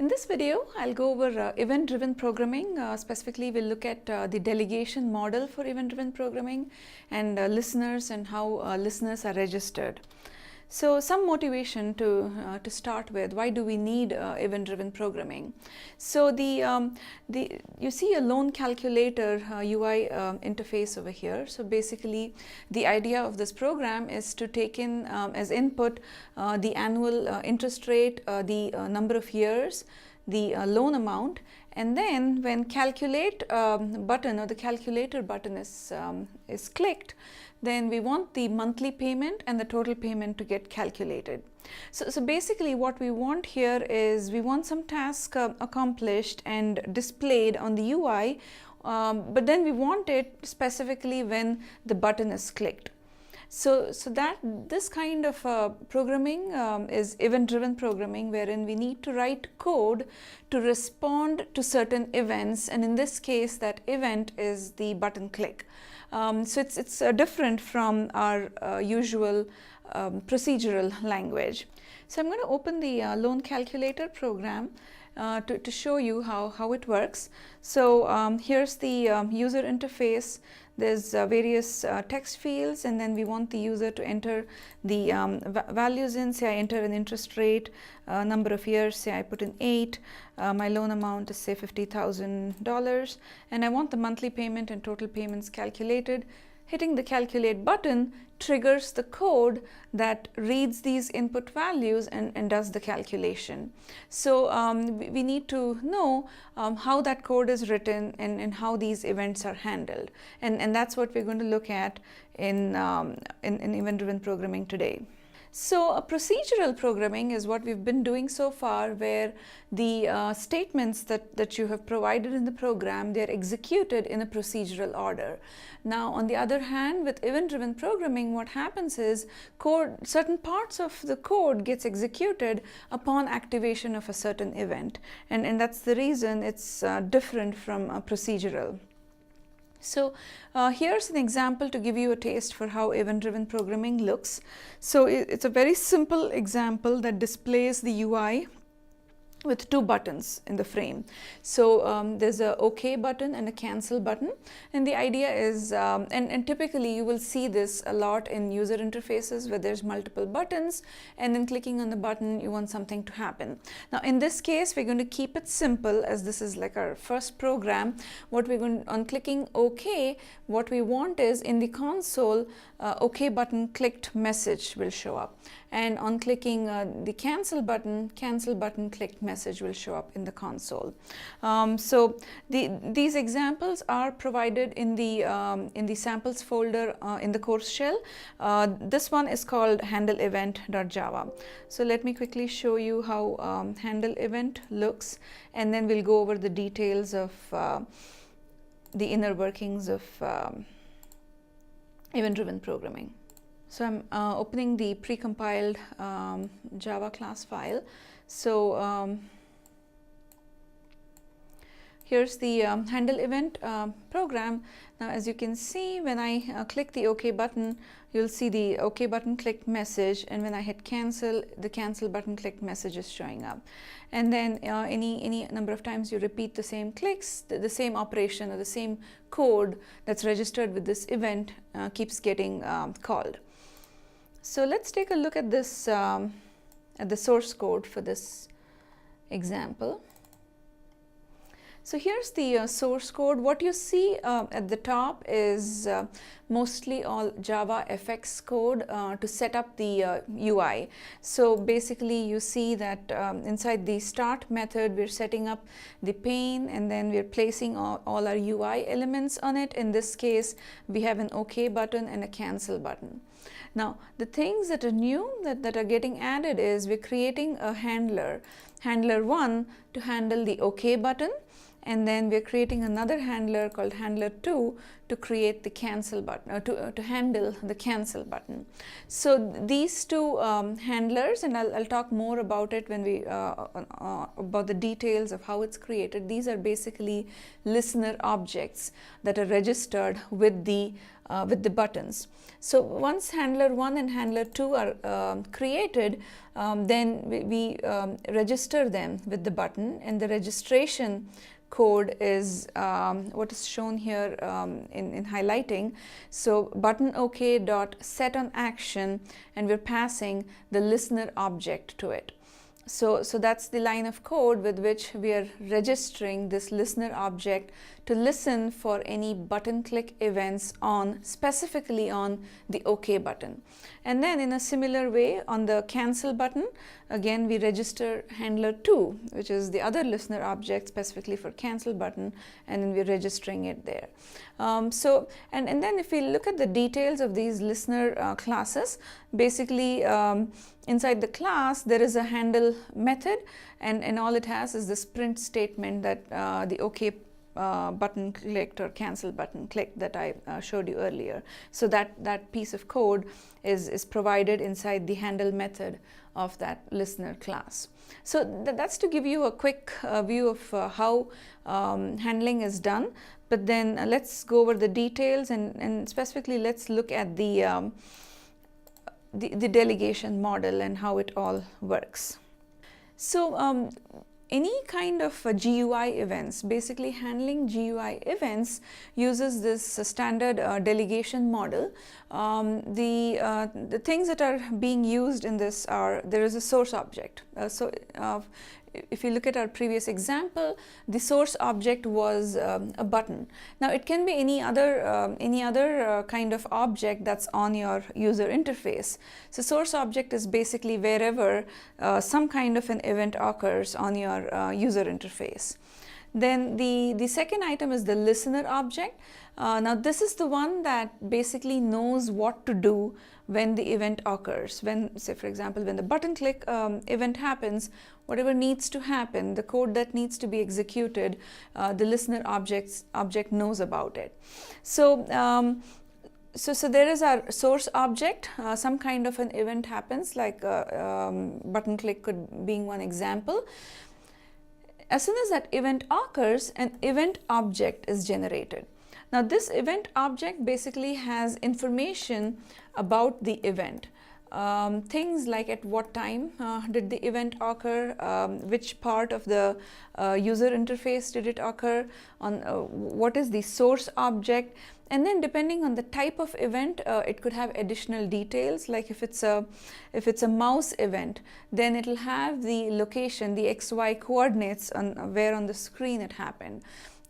In this video, I'll go over event-driven programming. Specifically, we'll look at the delegation model for event-driven programming and listeners and how listeners are registered. So, some motivation to start with. Why do we need event-driven programming? So, you see a loan calculator UI interface over here. So, basically, the idea of this program is to take in as input the annual interest rate, the number of years, the loan amount, and then when calculate button or the calculator button is clicked, then we want the monthly payment and the total payment to get calculated. So basically what we want here is we want some task accomplished and displayed on the UI, but then we want it specifically when the button is clicked. So that this kind of programming is event-driven programming, wherein we need to write code to respond to certain events, and in this case that event is the button click. So it's different from our usual procedural language. So I'm going to open the loan calculator program to show you how it works. So here's the user interface. There's various text fields, and then we want the user to enter the values in. Say I enter an interest rate, number of years, say I put in 8, my loan amount is say $50,000, and I want the monthly payment and total payments calculated. Hitting the calculate button triggers the code that reads these input values and does the calculation. So we need to know how that code is written and how these events are handled. And that's what we're going to look at in event-driven programming today. So procedural programming is what we've been doing so far, where the statements that you have provided in the program, they're executed in a procedural order. Now on the other hand, with event-driven programming, what happens is certain parts of the code gets executed upon activation of a certain event, and that's the reason it's different from procedural. So here's an example to give you a taste for how event-driven programming looks. So it's a very simple example that displays the UI with two buttons in the frame. So there's a OK button and a cancel button, and the idea is, and typically you will see this a lot in user interfaces where there's multiple buttons, and then clicking on the button you want something to happen. Now in this case we're going to keep it simple, as this is like our first program. What we're going on clicking OK, what we want is in the console OK button clicked message will show up, and on clicking the cancel button clicked message will show up in the console. So these examples are provided in the samples folder in the course shell. This one is called handleEvent.java. So let me quickly show you how handle event looks, and then we'll go over the details of the inner workings of event-driven programming. So I'm opening the precompiled Java class file. So here's the handle event program. Now as you can see, when I click the OK button, you'll see the OK button clicked message, and when I hit cancel, the cancel button clicked message is showing up. And then any number of times you repeat the same clicks, the same operation or the same code that's registered with this event keeps getting called. So let's take a look at this, at the source code for this example. So here's the source code. What you see at the top is mostly all Java FX code to set up the UI. So basically you see that inside the start method we're setting up the pane, and then we're placing all our UI elements on it. In this case we have an OK button and a cancel button. Now the things that are new that are getting added is we're creating a handler 1 to handle the OK button, and then we're creating another handler called handler 2 to create the cancel button, to handle the cancel button. So these two handlers, and I'll talk more about it when we about the details of how it's created. These are basically listener objects that are registered with the buttons. So once handler 1 and handler 2 are created, then we register them with the button, and the registration code is what is shown here in highlighting. So button OK dot set on action, and we're passing the listener object to it. So that's the line of code with which we are registering this listener object to listen for any button click events specifically on the OK button. And then in a similar way on the cancel button, again we register handler 2, which is the other listener object specifically for cancel button, and then we're registering it there. And then if we look at the details of these listener classes, basically inside the class there is a handle method, and all it has is this print statement that the OK button clicked or cancel button clicked that I showed you earlier. So that piece of code is provided inside the handle method of that listener class. So that's to give you a quick view of how handling is done. But then let's go over the details, and specifically let's look at the delegation model and how it all works. So any kind of GUI events, basically handling GUI events uses this standard delegation model. The things that are being used in this are, there is a source object. If you look at our previous example, the source object was a button. Now it can be any other kind of object that's on your user interface. So source object is basically wherever some kind of an event occurs on your user interface. Then the second item is the listener object. Now this is the one that basically knows what to do when the event occurs. When, say for example, when the button click event happens, whatever needs to happen, the code that needs to be executed, the listener object knows about it. So there is our source object. Some kind of an event happens, like button click being one example. As soon as that event occurs, an event object is generated. Now this event object basically has information about the event. Things like at what time did the event occur, which part of the user interface did it occur, on what is the source object, and then depending on the type of event, it could have additional details. Like if it's a mouse event, then it will have the location, the XY coordinates on where on the screen it happened.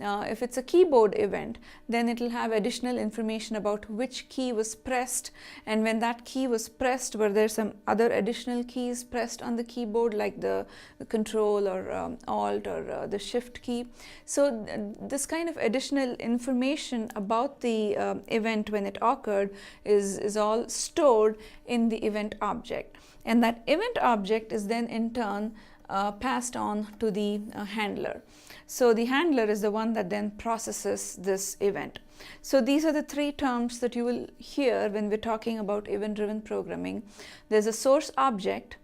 If it's a keyboard event, then it will have additional information about which key was pressed, and when that key was pressed, were there some other additional keys pressed on the keyboard, like the control or alt or the shift key. So this kind of additional information about the event when it occurred is all stored in the event object, and that event object is then in turn passed on to the handler. So the handler is the one that then processes this event. So these are the three terms that you will hear when we're talking about event-driven programming. There's a source object,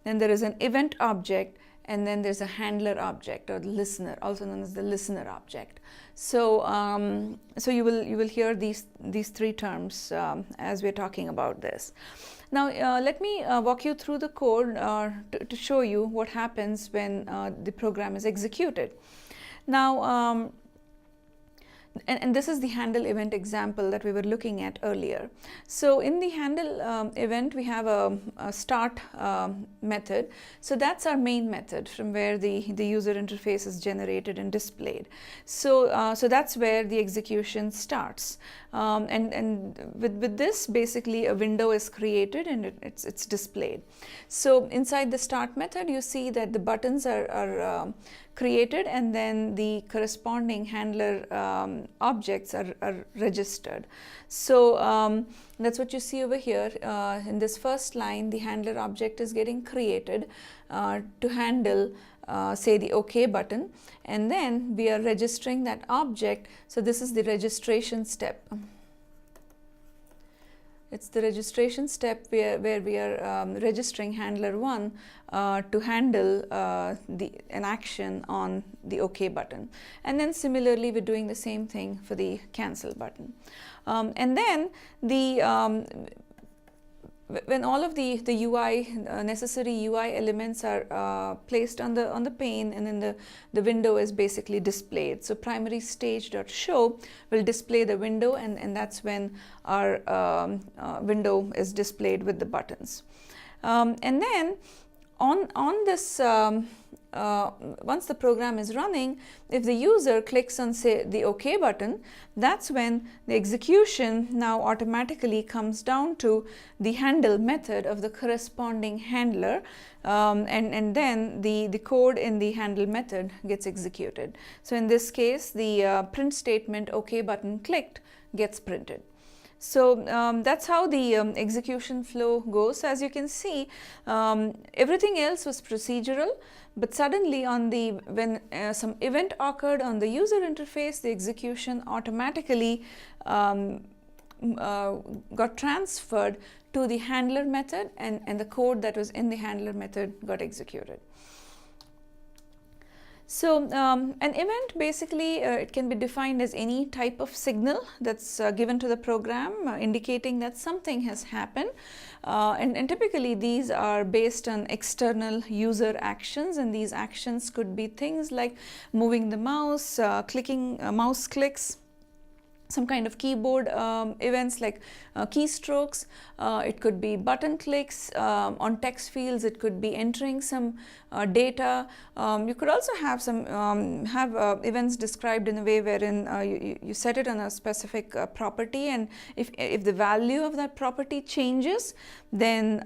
then there is an event object, and then there's a handler object, or the listener, also known as the listener object. So so you will hear these three terms as we're talking about this. Now let me walk you through the code to show you what happens when the program is executed. Now, and this is the handle event example that we were looking at earlier. So in the handle event, we have a start method. So that's our main method from where the user interface is generated and displayed. So so that's where the execution starts. And with this, basically a window is created and it's displayed. So inside the start method, you see that the buttons are created, and then the corresponding handler objects are registered. So that's what you see over here. In this first line, the handler object is getting created to handle say the OK button, and then we are registering that object. So this is the registration step. It's the registration step where we are registering handler 1 to handle an action on the OK button. And then similarly, we're doing the same thing for the cancel button. And then when all of the UI, necessary UI elements are placed on the pane, and then the window is basically displayed. So primary stage.show will display the window, and that's when our window is displayed with the buttons. And then on this, once the program is running, if the user clicks on, say, the OK button, that's when the execution now automatically comes down to the handle method of the corresponding handler, and then the code in the handle method gets executed. So in this case, the print statement OK button clicked gets printed. So that's how the execution flow goes. As you can see, everything else was procedural, but suddenly when some event occurred on the user interface, the execution automatically got transferred to the handler method, and the code that was in the handler method got executed. So an event, basically it can be defined as any type of signal that's given to the program indicating that something has happened, and typically these are based on external user actions, and these actions could be things like moving the mouse, clicking mouse clicks, some kind of keyboard events like keystrokes. It could be button clicks on text fields. It could be entering some data. You could also have some events described in a way wherein you set it on a specific property, and if the value of that property changes, then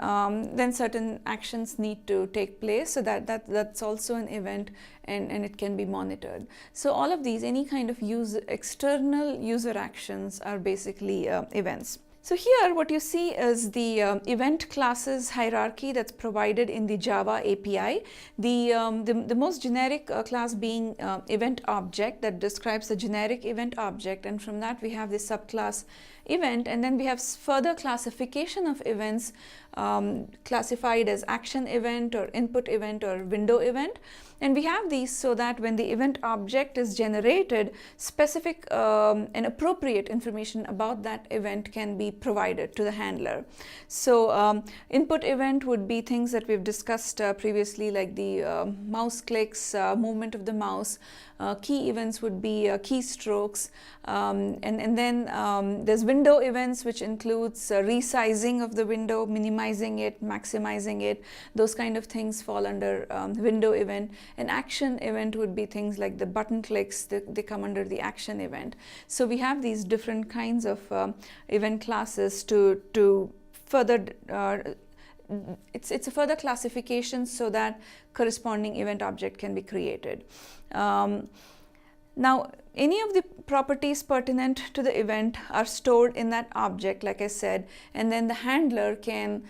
certain actions need to take place. So that's also an event, and it can be monitored. So all of these, any kind of external user actions, are basically events. So here what you see is the event classes hierarchy that's provided in the Java API. The most generic class being event object, that describes the generic event object, and from that we have the subclass event, and then we have further classification of events classified as action event or input event or window event. And we have these so that when the event object is generated, specific and appropriate information about that event can be provided to the handler. So input event would be things that we've discussed previously, like the mouse clicks, movement of the mouse. Key events would be keystrokes, and then there's window events, which includes resizing of the window, minimizing it, maximizing it. Those kind of things fall under window event. An action event would be things like the button clicks. They come under the action event. So we have these different kinds of event classes to further it's a further classification so that corresponding event object can be created. Now, any of the properties pertinent to the event are stored in that object, like I said, and then the handler can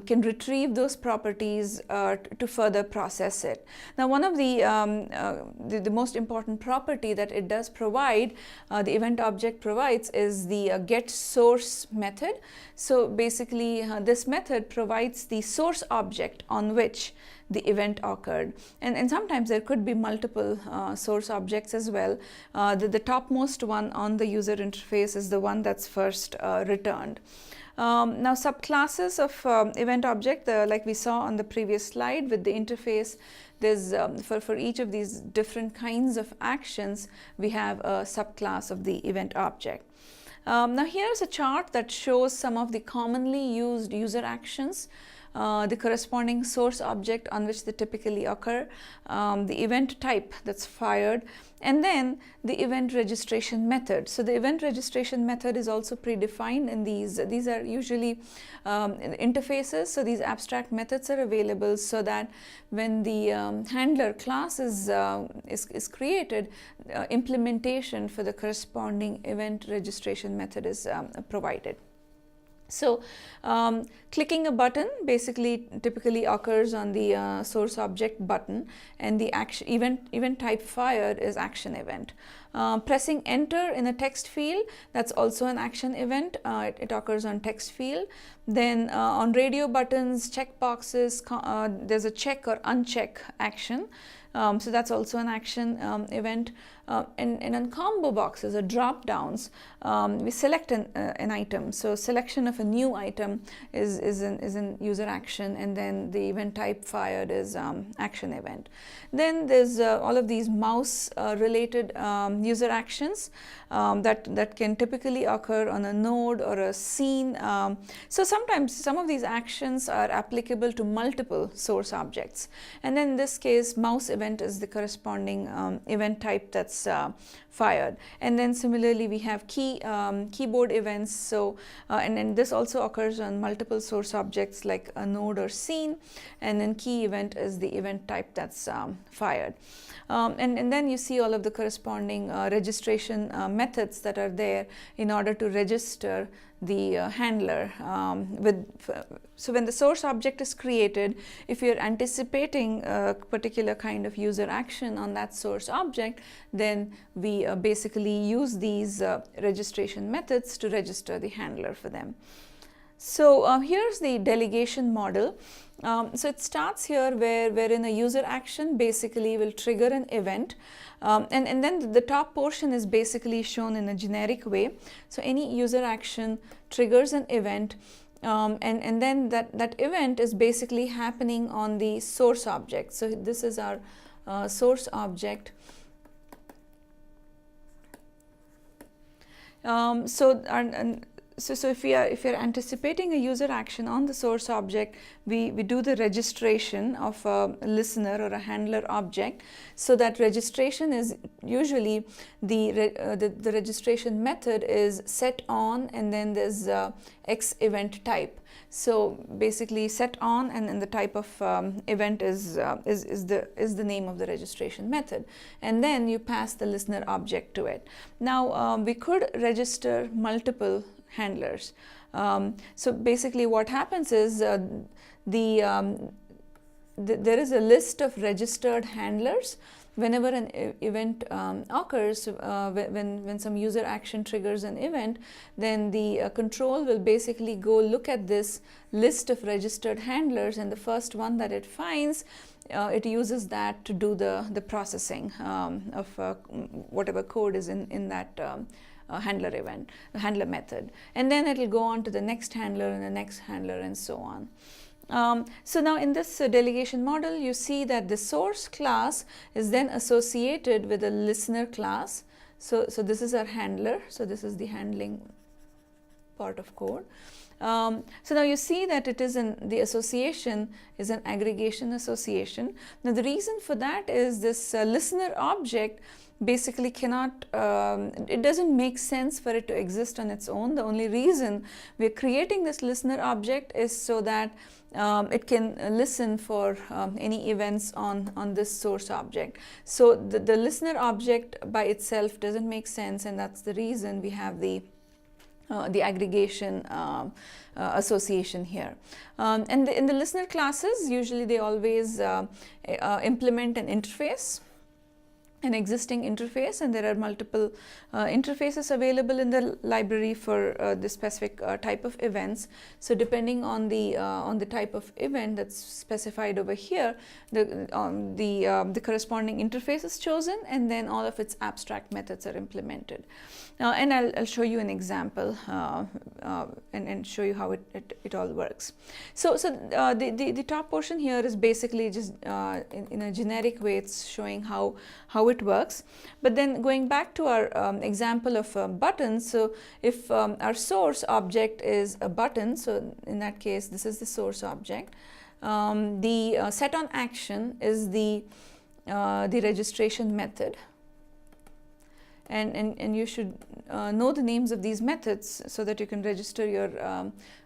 retrieve those properties to further process it. Now, one of the most important property that it does provide, the event object provides, is the get source method. So basically, this method provides the source object on which the event occurred, and sometimes there could be multiple source objects as well. The topmost one on the user interface is the one that's first returned. Now, subclasses of event object, like we saw on the previous slide with the interface, there's for each of these different kinds of actions, we have a subclass of the event object. Now, here's a chart that shows some of the commonly used user actions, the corresponding source object on which they typically occur, the event type that's fired, and then the event registration method. So the event registration method is also predefined in these. These are usually interfaces, so these abstract methods are available so that when the handler class is created, implementation for the corresponding event registration method is provided. So clicking a button basically typically occurs on the source object button, and the action event type fired is action event. Pressing enter in a text field, that's also an action event. It occurs on text field. Then on radio buttons, check boxes, there's a check or uncheck action. So that's also an action event. And on combo boxes or drop downs, we select an item. So selection of a new item is an user action, and then the event type fired is action event. Then there's all of these mouse related user actions that can typically occur on a node or a scene. So sometimes some of these actions are applicable to multiple source objects, and then in this case mouse event is the corresponding event type that's fired. And then similarly we have keyboard events. So and then this also occurs on multiple source objects like a node or scene, and then key event is the event type that's fired. And then you see all of the corresponding registration methods that are there in order to register the handler. So when the source object is created, if you're anticipating a particular kind of user action on that source object, then we basically use these registration methods to register the handler for them. So here's the delegation model. So it starts here wherein a user action basically will trigger an event, and then the top portion is basically shown in a generic way. So any user action triggers an event, and then that event is basically happening on the source object. So this is our source object. So if you're anticipating a user action on the source object, we do the registration of a listener or a handler object. So that registration is usually the registration method is set on, and then there's X event type. So basically set on, and then the type of event is the name of the registration method, and then you pass the listener object to it. Now we could register multiple handlers. So basically what happens is there is a list of registered handlers. Whenever an event occurs, when some user action triggers an event, then the control will basically go look at this list of registered handlers, and the first one that it finds, it uses that to do the processing of whatever code is in that handler event, handler method, and then it will go on to the next handler and the next handler and so on. So now in this delegation model, you see that the source class is then associated with a listener class. So this is our handler. So this is the handling part of code. So now you see that it is the association is an aggregation association. Now the reason for that is this listener object basically cannot, it doesn't make sense for it to exist on its own. The only reason we're creating this listener object is so that it can listen for any events on this source object. So the listener object by itself doesn't make sense, and that's the reason we have the aggregation association here. And in the listener classes, usually they always implement an interface, an existing interface, and there are multiple interfaces available in the library for this specific type of events. So depending on the type of event that's specified over here, the corresponding interface is chosen, and then all of its abstract methods are implemented. And I'll show you an example and show you how it all works. So the top portion here is basically just in a generic way, it's showing how it works. But then going back to our example of buttons, so if our source object is a button, so in that case this is the source object, the set on action is the registration method, and you should know the names of these methods so that you can register your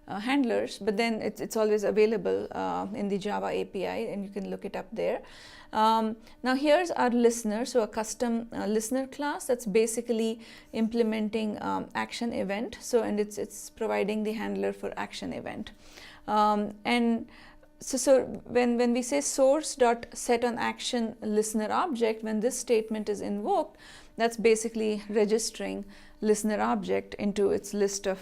handlers, but then it's always available in the Java API, and you can look it up there. Now here's our listener, so a custom listener class that's basically implementing action event. So, and it's providing the handler for action event. And so when we say source.setOnAction listener object, when this statement is invoked, that's basically registering listener object into its list of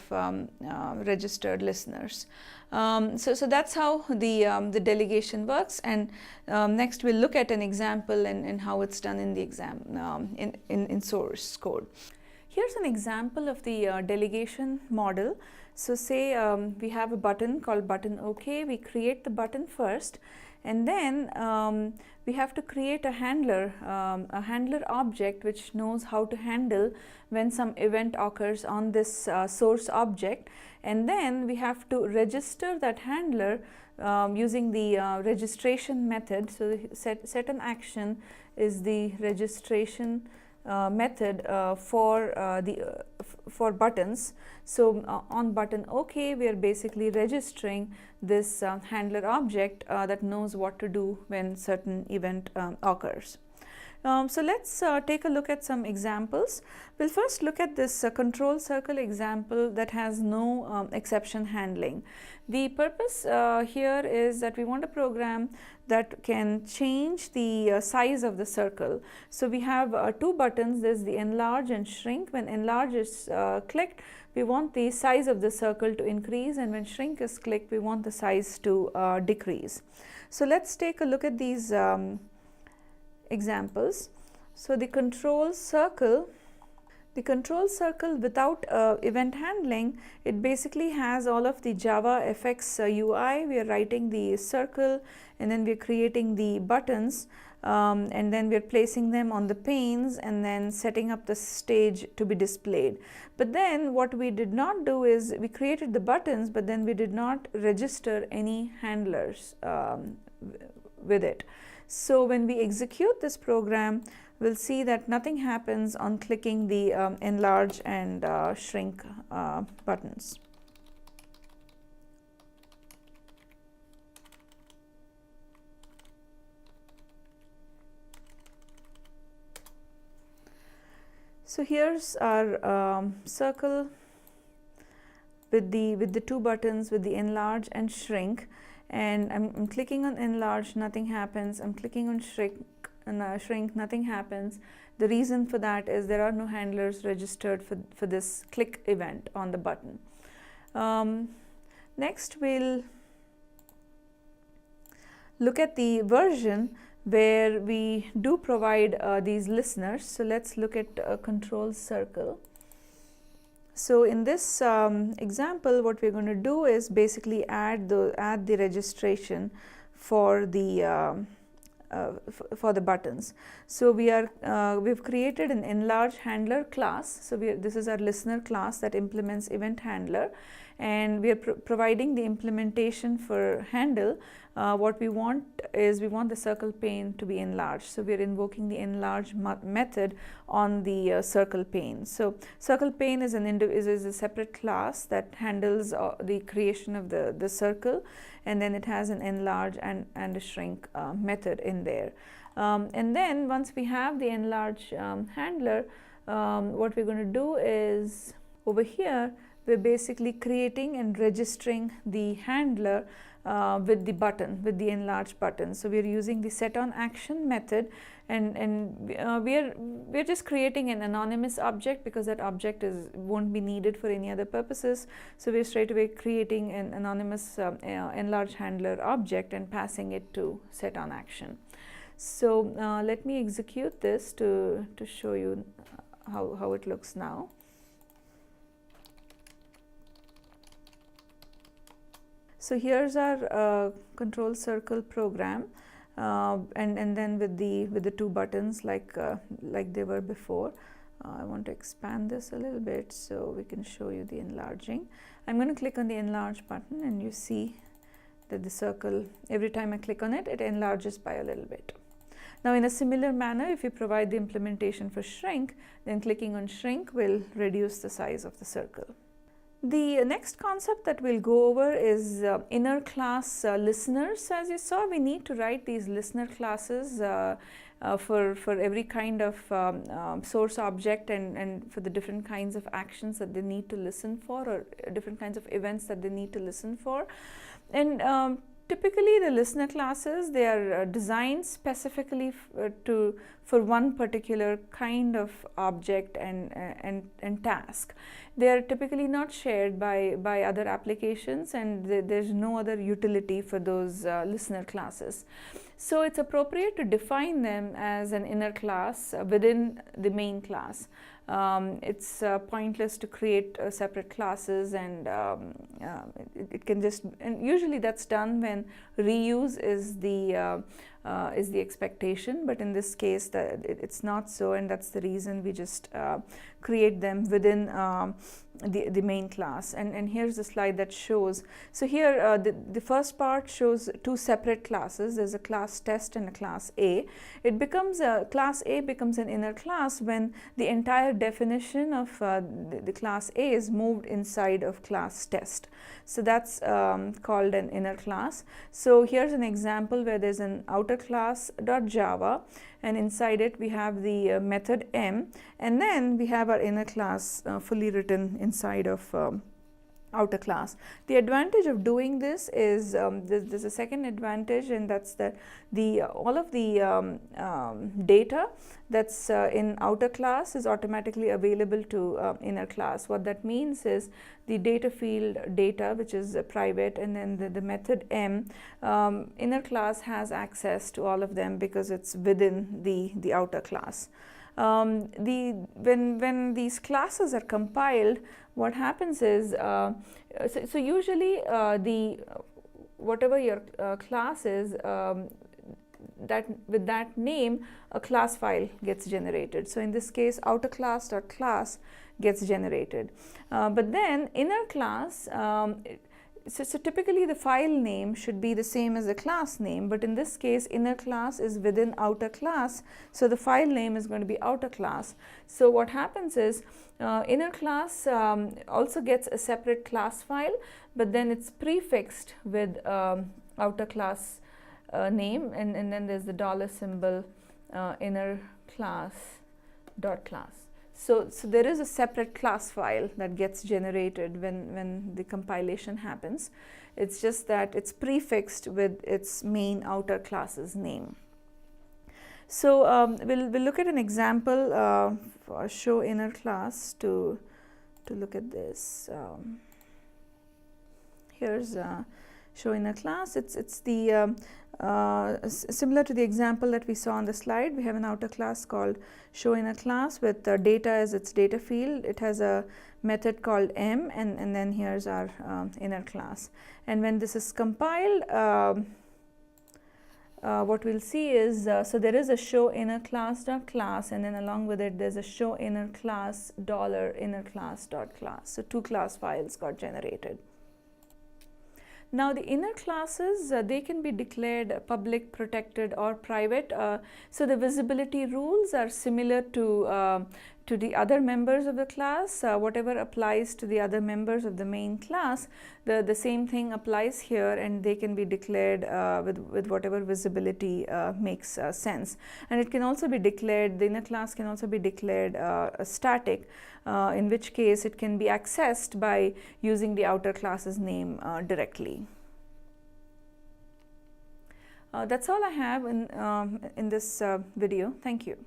registered listeners. So that's how the delegation works, and next we'll look at an example and how it's done in the exam in source code. Here's an example of the delegation model. So say we have a button called button OK. We create the button first, and then we have to create a handler object which knows how to handle when some event occurs on this source object, and then we have to register that handler using the registration method. So setOnAction is the registration method for buttons. So on button OK, we are basically registering this handler object that knows what to do when certain event occurs. So let's take a look at some examples. We'll first look at this control circle example that has no exception handling. The purpose here is that we want a program that can change the size of the circle. So we have two buttons. There's the enlarge and shrink. When enlarge is clicked, we want the size of the circle to increase, and when shrink is clicked, we want the size to decrease. So let's take a look at these examples. So the control circle without event handling, it basically has all of the Java FX UI. We are writing the circle, and then we are creating the buttons, and then we are placing them on the panes and then setting up the stage to be displayed. But then what we did not do is we created the buttons, but then we did not register any handlers with it. So when we execute this program, we'll see that nothing happens on clicking the enlarge and shrink buttons. So here's our circle with the two buttons, with the enlarge and shrink, and I'm clicking on enlarge, nothing happens. I'm clicking on shrink, nothing happens. The reason for that is there are no handlers registered for this click event on the button. Next we'll look at the version where we do provide these listeners. So let's look at a control circle. So in this example, what we're going to do is basically add the registration for the buttons. So we've created an enlarge handler class. So this is our listener class that implements event handler, and we are providing the implementation for handle. What we want is we want the circle pane to be enlarged. So we are invoking the enlarge method on the circle pane. So circle pane is a separate class that handles the creation of the circle, and then it has an enlarge and a shrink method in there. And then once we have the enlarge handler, what we're going to do is over here we're basically creating and registering the handler with the button, with the enlarged button. So we're using the setOnAction method, and we're just creating an anonymous object because that object won't be needed for any other purposes. So we're straight away creating an anonymous enlarged handler object and passing it to setOnAction. So let me execute this to show you how it looks now. So here's our control circle program, and then with the two buttons like they were before. I want to expand this a little bit so we can show you the enlarging. I'm going to click on the enlarge button, and you see that the circle, every time I click on it, it enlarges by a little bit. Now in a similar manner, if you provide the implementation for shrink, then clicking on shrink will reduce the size of the circle. The next concept that we'll go over is inner class listeners. As you saw, we need to write these listener classes for every kind of source object and for the different kinds of actions that they need to listen for, or different kinds of events that they need to listen for. And typically the listener classes, they are designed specifically for one particular kind of object and task. They are typically not shared by other applications, and there's no other utility for those listener classes. So it's appropriate to define them as an inner class within the main class. It's pointless to create separate classes, and it can just, and usually that's done when reuse is the expectation, but in this case it's not so, and that's the reason we just create them within the main class. And here's the slide that shows. So here the first part shows two separate classes. There's a class test and a class A. It becomes class A becomes an inner class when the entire definition of the class A is moved inside of class test. So that's called an inner class. So here's an example where there's an outer class .java, and inside it we have the method m, and then we have our inner class fully written inside of outer class. The advantage of doing this is there's a second advantage, and that's that all of the data that's in outer class is automatically available to inner class. What that means is the data field data, which is private, and then the method m, inner class has access to all of them because it's within the outer class. When these classes are compiled, what happens is so usually whatever your class is, that with that name a class file gets generated. So in this case, outer class.class gets generated, but then inner class, so typically the file name should be the same as the class name, but in this case inner class is within outer class, so the file name is going to be outer class. So what happens is inner class also gets a separate class file, but then it's prefixed with outer class name, and then there's the $symbol inner class dot class. So there is a separate class file that gets generated when the compilation happens. It's just that it's prefixed with its main outer class's name. So we'll look at an example for show inner class to look at this. Here's show inner class. It's the similar to the example that we saw on the slide. We have an outer class called show inner class with data as its data field. It has a method called m, and then here's our inner class. And when this is compiled, what we'll see is so there is a show inner class dot class, and then along with it there's a show inner class $inner class dot class. So two class files got generated. Now the inner classes, they can be declared public, protected, or private. So the visibility rules are similar to the other members of the class. Whatever applies to the other members of the main class, the same thing applies here, and they can be declared with whatever visibility makes sense. And it can also be declared, the inner class can also be declared static, in which case it can be accessed by using the outer class's name directly. That's all I have in this video. Thank you.